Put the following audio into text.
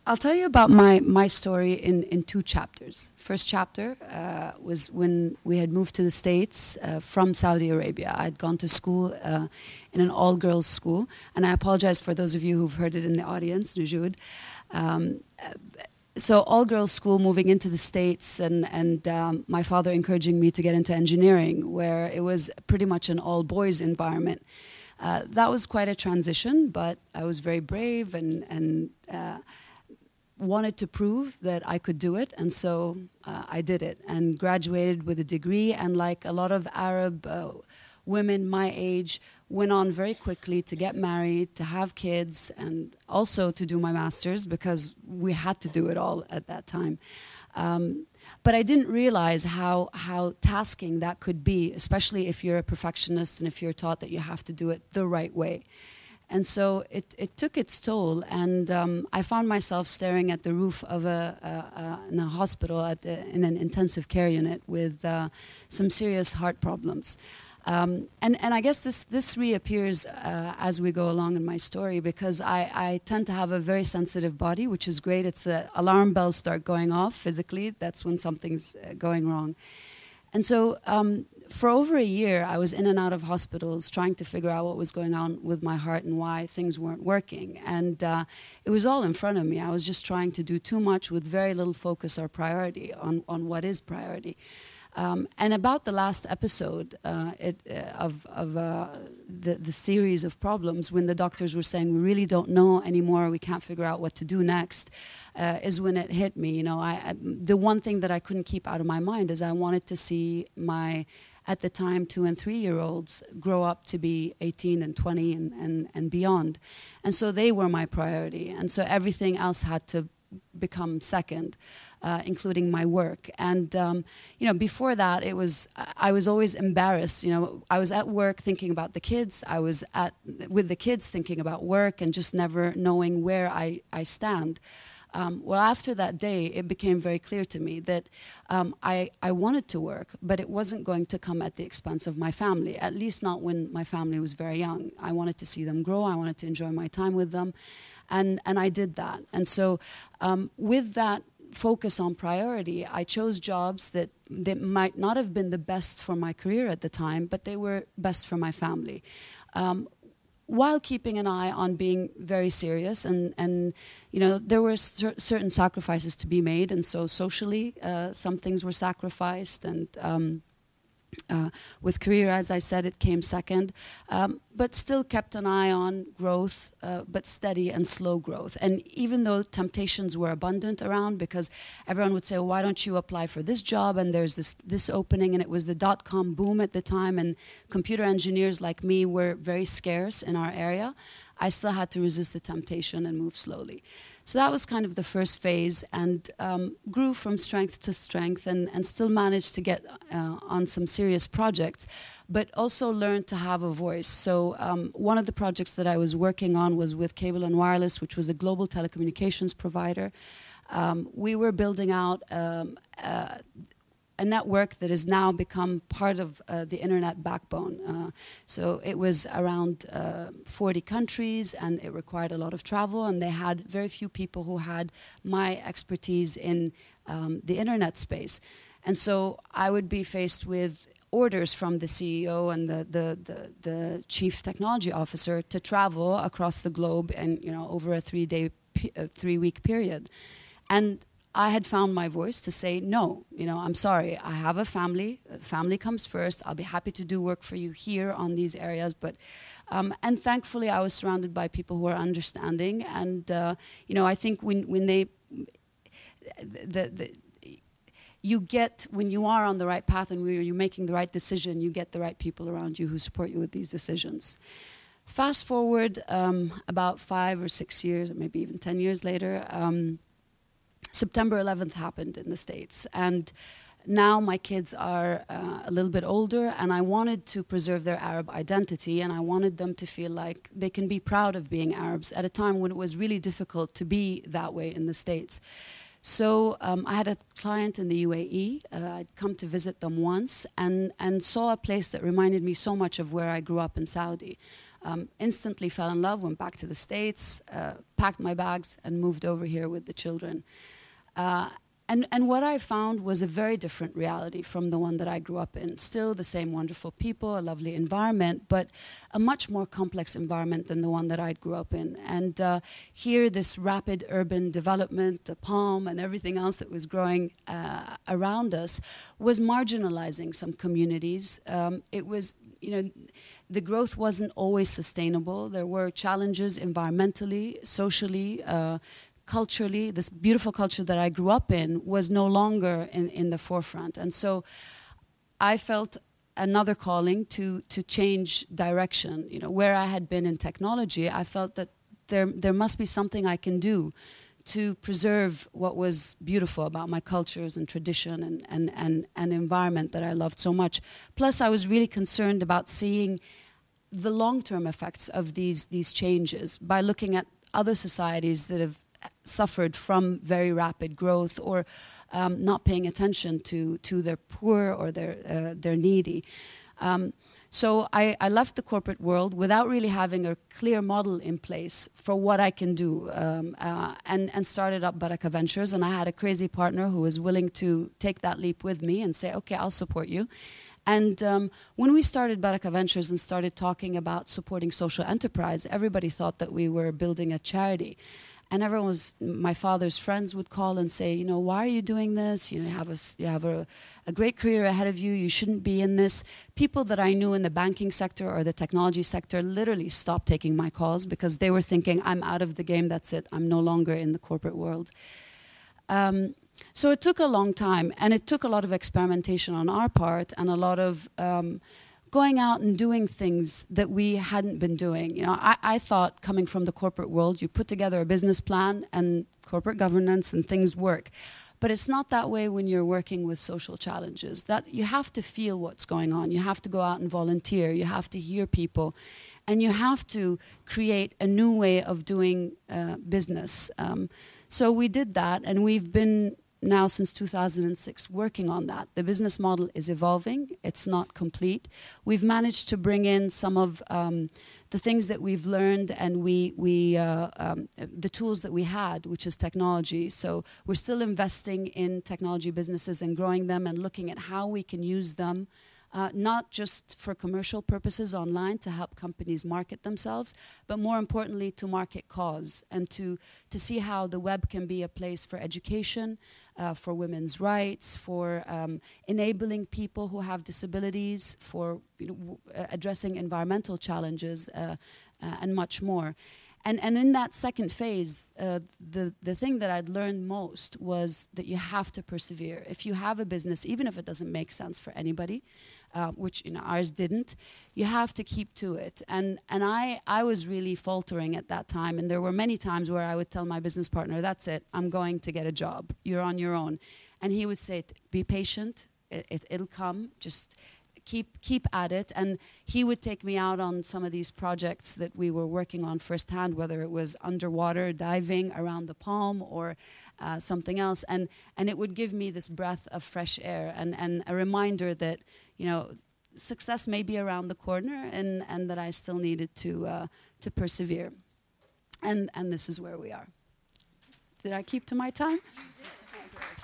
I'll tell you about my story in two chapters. First chapter was when we had moved to the States from Saudi Arabia. I'd gone to school in an all-girls school, and I apologize for those of you who've heard it in the audience, Nujud. So all-girls school, moving into the States, and my father encouraging me to get into engineering, where it was pretty much an all-boys environment. That was quite a transition, but I was very brave and wanted to prove that I could do it, and so I did it and graduated with a degree. And like a lot of Arab women my age, went on very quickly to get married, to have kids, and also to do my master's because we had to do it all at that time. But I didn't realize how tasking that could be, especially if you're a perfectionist and if you're taught that you have to do it the right way. And so it took its toll, and I found myself staring at the roof of in a hospital in an intensive care unit with some serious heart problems. And I guess this reappears as we go along in my story, because I tend to have a very sensitive body, which is great. It's alarm bells start going off physically. That's when something's going wrong. And so for over a year, I was in and out of hospitals trying to figure out what was going on with my heart and why things weren't working. And it was all in front of me. I was just trying to do too much with very little focus or priority on what is priority. And about the last episode of the series of problems, when the doctors were saying, we really don't know anymore, we can't figure out what to do next, is when it hit me. You know, the one thing that I couldn't keep out of my mind is I wanted to see my, at the time, 2- and 3-year-olds grow up to be 18 and 20 and beyond. And so they were my priority. And so everything else had to become second, including my work. And you know, before that, I was always embarrassed. You know, I was at work thinking about the kids. I was with the kids thinking about work and just never knowing where I stand. Well, after that day, it became very clear to me that I wanted to work, but it wasn't going to come at the expense of my family, at least not when my family was very young. I wanted to see them grow. I wanted to enjoy my time with them. And I did that. And so with that focus on priority, I chose jobs that might not have been the best for my career at the time, but they were best for my family. While keeping an eye on being very serious, and you know, there were certain sacrifices to be made, and so socially some things were sacrificed, and with career, as I said, it came second, but still kept an eye on growth, but steady and slow growth. And even though temptations were abundant around, because everyone would say, well, why don't you apply for this job? And there's this opening, and it was the .com boom at the time, and computer engineers like me were very scarce in our area. I still had to resist the temptation and move slowly. So that was kind of the first phase, and grew from strength to strength, and still managed to get on some serious projects, but also learned to have a voice. So one of the projects that I was working on was with Cable and Wireless, which was a global telecommunications provider. We were building out a network that has now become part of the internet backbone. So it was around 40 countries, and it required a lot of travel, and they had very few people who had my expertise in the internet space. And so I would be faced with orders from the CEO and the chief technology officer to travel across the globe, and you know, over a 3-week period. And I had found my voice to say, no, you know, I'm sorry, I have a family. Family comes first. I'll be happy to do work for you here on these areas. But, and thankfully, I was surrounded by people who are understanding. And, you know, I think when they, you get, when you are on the right path and when you're making the right decision, you get the right people around you who support you with these decisions. Fast forward about 5 or 6 years, or maybe even 10 years later, September 11th happened in the States, and now my kids are a little bit older, and I wanted to preserve their Arab identity, and I wanted them to feel like they can be proud of being Arabs at a time when it was really difficult to be that way in the States. So I had a client in the UAE. I'd come to visit them once, and saw a place that reminded me so much of where I grew up in Saudi. Instantly fell in love, went back to the States, packed my bags, and moved over here with the children. And what I found was a very different reality from the one that I grew up in. Still the same wonderful people, a lovely environment, but a much more complex environment than the one that I grew up in. And here, this rapid urban development, the palm and everything else that was growing around us was marginalizing some communities. It was, the growth wasn't always sustainable. There were challenges environmentally, socially, culturally. This beautiful culture that I grew up in was no longer in the forefront. And so I felt another calling to change direction. Where I had been in technology, I felt that there must be something I can do to preserve what was beautiful about my cultures and tradition and environment that I loved so much. Plus, I was really concerned about seeing the long-term effects of these changes by looking at other societies that have suffered from very rapid growth or not paying attention to their poor or their needy. So I left the corporate world without really having a clear model in place for what I can do, and started up Baraka Ventures. And I had a crazy partner who was willing to take that leap with me and say, okay, I'll support you. And when we started Baraka Ventures and started talking about supporting social enterprise, everybody thought that we were building a charity. And my father's friends would call and say, why are you doing this? You have a great career ahead of you. You shouldn't be in this. People that I knew in the banking sector or the technology sector literally stopped taking my calls because they were thinking, I'm out of the game, that's it. I'm no longer in the corporate world. So it took a long time, and it took a lot of experimentation on our part and a lot of going out and doing things that we hadn't been doing. I thought, coming from the corporate world, you put together a business plan and corporate governance and things work. But it's not that way when you're working with social challenges. That you have to feel what's going on. You have to go out and volunteer. You have to hear people. And you have to create a new way of doing business. So we did that, and we've been now since 2006 working on that. The business model is evolving. It's not complete. We've managed to bring in some of the things that we've learned and the tools that we had, which is technology. So we're still investing in technology businesses and growing them and looking at how we can use them, not just for commercial purposes online to help companies market themselves, but more importantly to market cause and to see how the web can be a place for education, for women's rights, for enabling people who have disabilities, for addressing environmental challenges, and much more. And in that second phase, the thing that I'd learned most was that you have to persevere. If you have a business, even if it doesn't make sense for anybody, which ours didn't, you have to keep to it. And I was really faltering at that time. And there were many times where I would tell my business partner, that's it, I'm going to get a job. You're on your own. And he would say, be patient, it'll come, just keep at it. And he would take me out on some of these projects that we were working on firsthand, whether it was underwater diving around the palm or something else. And it would give me this breath of fresh air and a reminder that, success may be around the corner and that I still needed to persevere. And this is where we are. Did I keep to my time? You did.